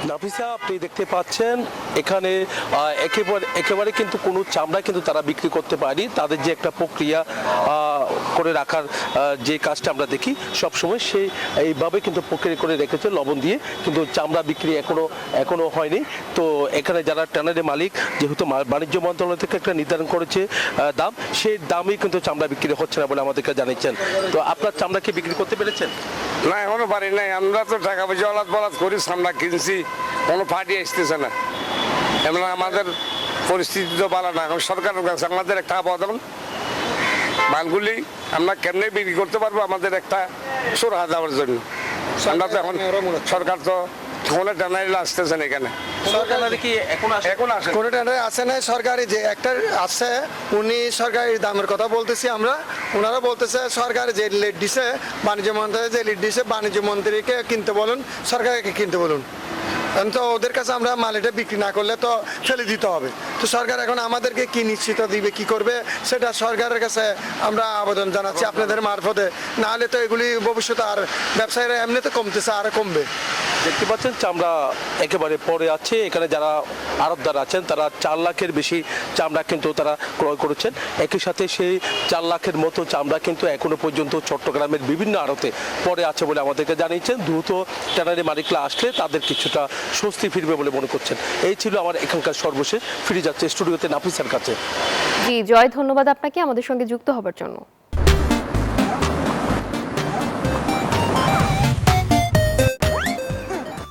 নাফিসা, আপনি দেখতে পাচ্ছেন এখানে একেবারে কিন্তু কোনো চামড়া কিন্তু তারা বিক্রি করতে পারেনি। তাদের যে একটা প্রক্রিয়া করে রাখার যে কাজটা আমরা দেখি সবসময় সেই এইভাবে কিন্তু প্রক্রিয়া করে রেখেছে লবণ দিয়ে, কিন্তু চামড়া বিক্রি এখনো হয়নি। তো এখানে যারা ট্যানারের মালিক, যেহেতু বাণিজ্য মন্ত্রণালয় থেকে একটা নির্ধারণ করেছে দাম, সেই দামই কিন্তু চামড়া বিক্রি হচ্ছে না বলে আমাদেরকে জানিয়েছেন। তো আপনার চামড়া কি বিক্রি করতে পেরেছেন? না, এখনো পারি নাই। আমরা তো টাকা পয়সা বলাৎ করি, আমরা কিনছি, কোনো পার্টি আসতেছে না। এমন আমাদের পরিস্থিতি তো ভালো না। এখন সরকারের কাছে আমাদের একটা আবেদন, মালগুলি আমরা কেমনে বিক্রি করতে পারবো আমাদের একটা সুরাহা দেওয়ার জন্য। আমরা তো এখন সরকার তো কোনো ট্যানারি আসতেছে না এখানে। এখন আসে কোনো টেন্ডারে আসে না। সরকারি যে একটা আছে উনি সরকারি দামের কথা বলতেছি আমরা, ওনারা বলতেছে সরকার যে লিড দিছে বাণিজ্য মন্ত্রী, যে লিড দিছে বাণিজ্য মন্ত্রীকে কিনতে বলুন, সরকারকে কিনতে বলুন। তো ওদের কাছে আমরা মাল এটা বিক্রি না করলে তো ফেলে দিতে হবে। তো সরকার এখন আমাদেরকে কি নিশ্চিত দিবে, কি করবে, সেটা সরকারের কাছে আমরা আবেদন জানাচ্ছি আপনাদের মারফতে। না হলে তো এগুলি ভবিষ্যতে আর ব্যবসায়ীরা এমনিতে কমতেছে, আর কমবে। দেখতে পাচ্ছেন চামড়া একেবারে পড়ে আছে। এখানে যারা আড়তদার আছেন তারা 4 লাখের বেশি চামড়া কিন্তু তারা ক্রয় করেছেন। একই সাথে সেই 4 লাখের মতো চামড়া কিন্তু এখনো পর্যন্ত চট্টগ্রামের বিভিন্ন আড়তে পড়ে আছে বলে আমাদেরকে জানিয়েছেন। দ্রুত ট্যানারি মালিকরা আসলে তাদের কিছুটা স্বস্তি ফিরবে বলে মনে করছেন। এই ছিল আমার এখানকার সর্বশেষ। ফিরে যাচ্ছে স্টুডিওতে নাফিসার কাছে। জি জয়, ধন্যবাদ আপনাকে আমাদের সঙ্গে যুক্ত হবার জন্য।